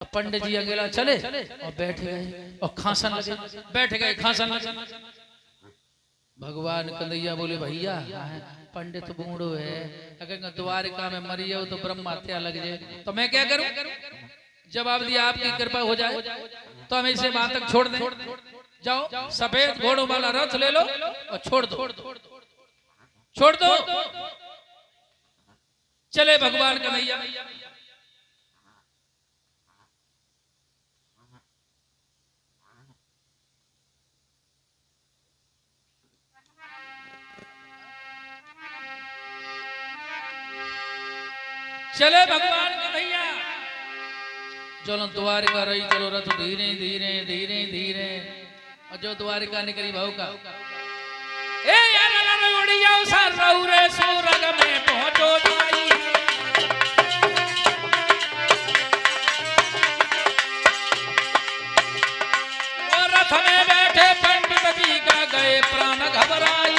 पंडित जी अकेला चले और बैठ गए और खांसन लगे, बैठ गए खांसन लगे। भगवान कन्हैया बोले भैया पंडित बूढ़ो है, अगर द्वारिका में मरी हो तो ब्रह्म हत्या लग जाए तो मैं क्या करूं? जवाब दिया आपकी कृपा हो जाए तो हम इसे वहां तक छोड़ दें। जाओ सफेद घोड़ों वाला रथ ले लो और छोड़ दो, छोड़ दो। चले भगवान कन्हैया। चले भगवान कन्हैया। चलो द्वारिका रही, चलो रथ धीरे धीरे धीरे धीरे, और जो द्वारिका निकली भाव का ए यार उड़िया सर रौरे सूरग में पहुंचो जाई। और रथ में बैठे पंडित जी का गए प्राण घबराई।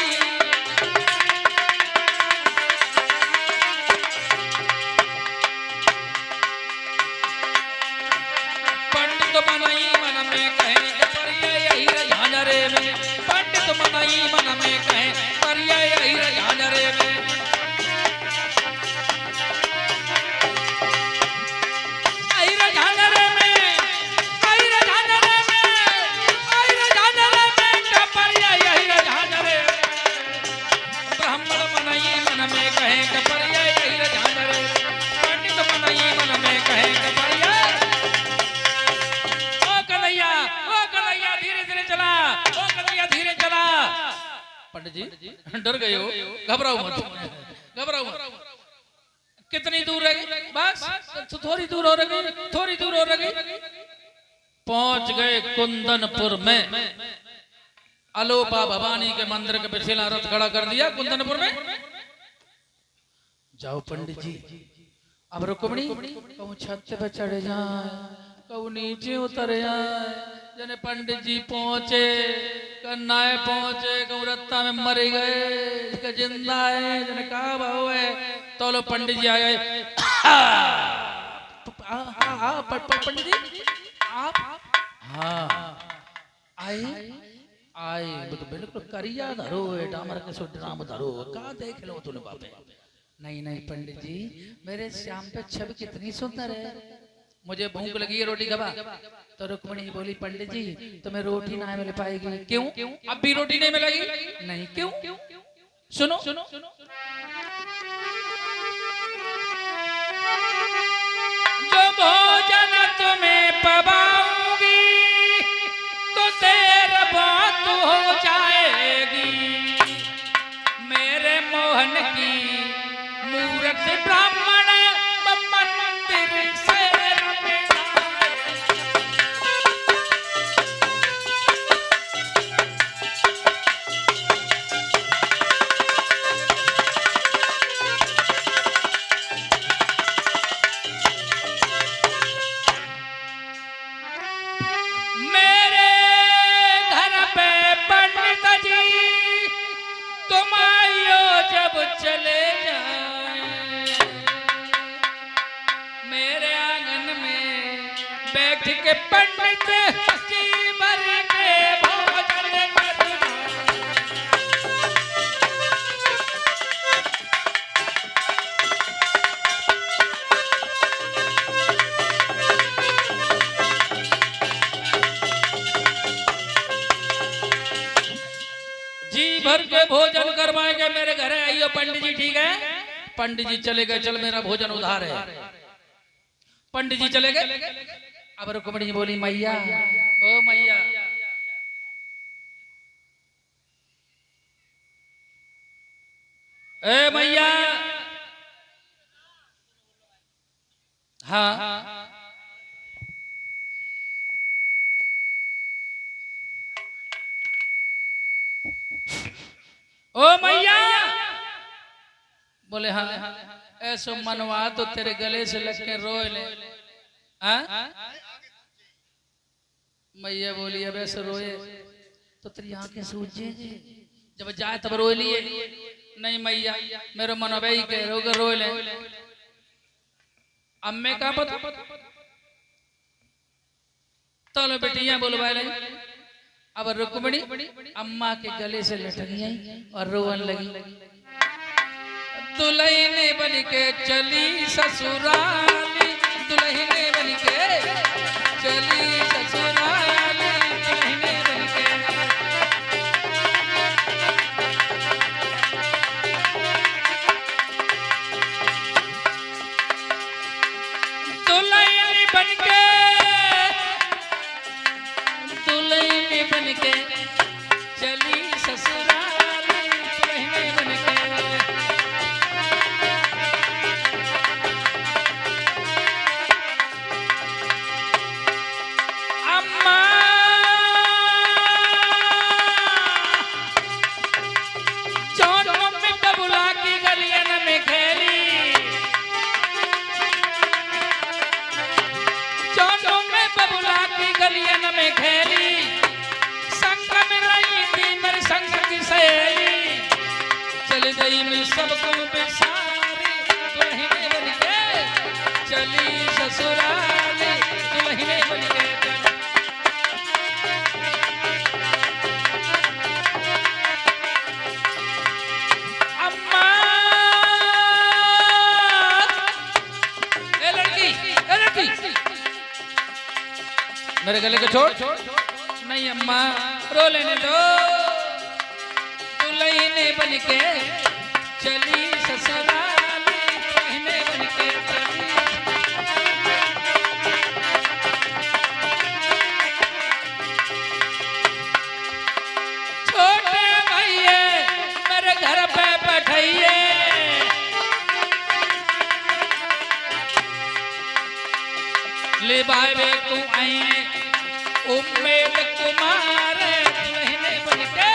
पंडित जी डर गए हो, घबराओ मत, घबराओ मत। कितनी दूर रह गई? बस थोड़ी दूर हो रही, थोड़ी दूर हो रही। पहुंच गए कुंदनपुर में। अलोपा भवानी के मंदिर के पिछला रथ खड़ा कर दिया कुंदनपुर में। जाओ पंडित जी अब रुक्मणी कहूँ छत पे चढ़ जाए, कहूँ नीचे उतर जाए। जने पंडित जी पहुंचे कन्नाए पहुंचे, कहूँ रत्ता में मर गए जिंदा है, जने कहा भाव है तो लो पंडित जी आए। पंडित जी आप हाँ आए आए तो बिल्कुल करिया धरो है, डामर के सो ड्राम धरो, कहाँ देख लो तूने बापे। नहीं नहीं पंडित जी मेरे श्याम पे छवि कितनी सुंदर है, मुझे भूख लगी है रोटी खबा। तो रुक्मणी बोली पंडित जी तुम्हें रोटी ना मिल पाएगी। क्यों? अब भी रोटी नहीं मिलेगी? नहीं क्यों? सुनो सुनो जो भोजन तुम्हें पवाऊंगी तो तेरा बात हो जाएगी। मेरे मोहन की मूर्ख ब्राह्मण मंदिर से चले जाए मेरे आंगन में बैठ के पंडित जी भर के भोजन जी भर के भोजन करवाएंगे मेरे घर आइयो पंडित जी। ठीक है पंडित जी चले गए, चल मेरा भोजन उधार है। पंडित जी चले गए। अब रुक्मणी जी बोली मैया ओ मैया ए मैया हाँ ओ मैया बोले हाँ ऐसो मनवा तो तेरे गले से लग के रो ले। मैया बोली अब ऐसे रोए तो तेरी आंखें सूझ जाएंगी, जब जाए तब रो लिए। नहीं मैया मेरे मन अबे के रो ले। अब मैं क्या पता तो लो बेटियां बोलवा ले। अब रुक्मिणी अम्मा के गले से लटक गई और रोवन लगी। दुल्हने बन के चली ससुराली, दुल्हने बन के चली ससुराली, दुल्हने बन के। दुल्हने बन के, दुल्हने बन के चली ससुराली, दुल्हने बन के। सबको बेसारी दुल्हने बन के चली ससुराली, दुल्हने बन के। अम्मा ए लड़की मेरे गले को छोड़। नहीं अम्मा रो लेने दो। दुल्हने बन के चली ससुराली, दुल्हने बन के चली। छोटे भैया मेरे घर पे बैठाइए, ले बाबे तू आइए उम्मीद कुमार, दुल्हने बन के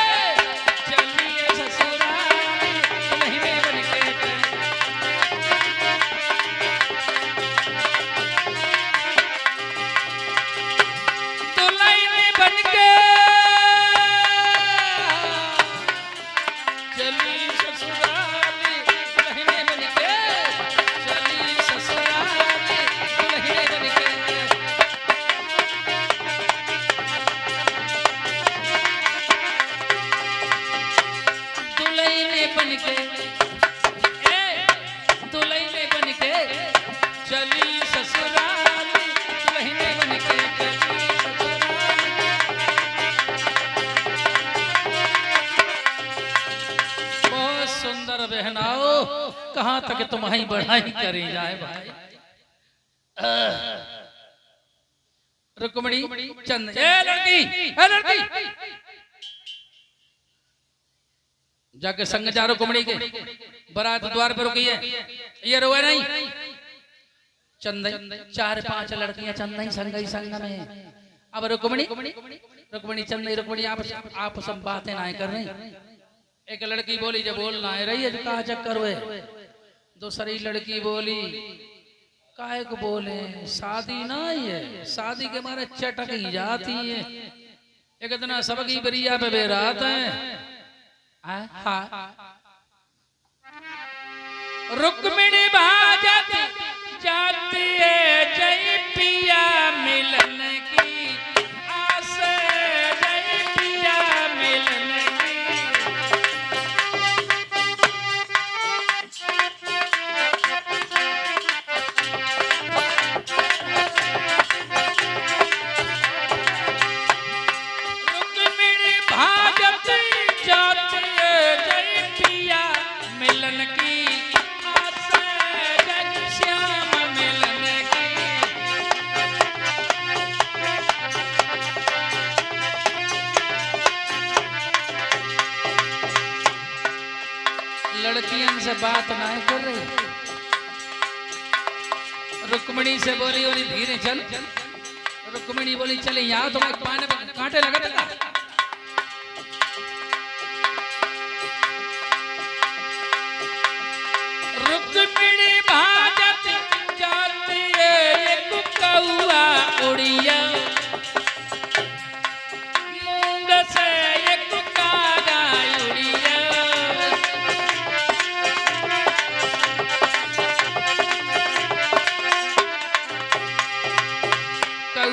चलिए ससुराली, दुल्हने बन के। दुल्हने बन के चली ससुराली, दुल्हने बन के चली ससुराली, दुल्हने बन के। दुल्हने बन के दुल्हने बन के चली ससुराली, दुल्हने बन के चली ससुराली। बहुत सुंदर बहनाओ, कहाँ तक तुम्हारी बढ़ाई करी जाए भाई। रुक्मिणी चंद लड़की जाके संग जा रुक्मिणी के। बारात द्वार पर रुकी है, ये रोए नहीं। चंद 4-5 लड़कियां चंद संग में। अब रुक्मिणी चंद रुक्मिणी आप सब बातें ना कर रही। एक लड़की बोली जब बोलना है रही है कहा चक्कर हुए। दूसरी लड़की बोली काहे को बोले, शादी ना ही है, शादी के मारे चटक ही जाती है। एक इतना सबकी बरिया पे बेरात है। रुक्मिणी भाजत जाती है जय पिया मिलन की आस, जय पिया मिलन की। रुक्मिणी भाजत जाती है जय पिया मिलन की आस, जय श्याम मिलन की। लड़कियों से बात ना कर रही। रुक्मिणी से बोली बोली धीरे चल। रुक्मिणी बोली चले यहाँ तो पाने कांटे लगा था। रुक्मिणी भाजत जाती है एक कौआ उड़िया, मूंग से एक कागा उड़िया।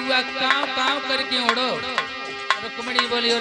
हुआ काव काव करके ओढ़ो। रुक्मणी बोली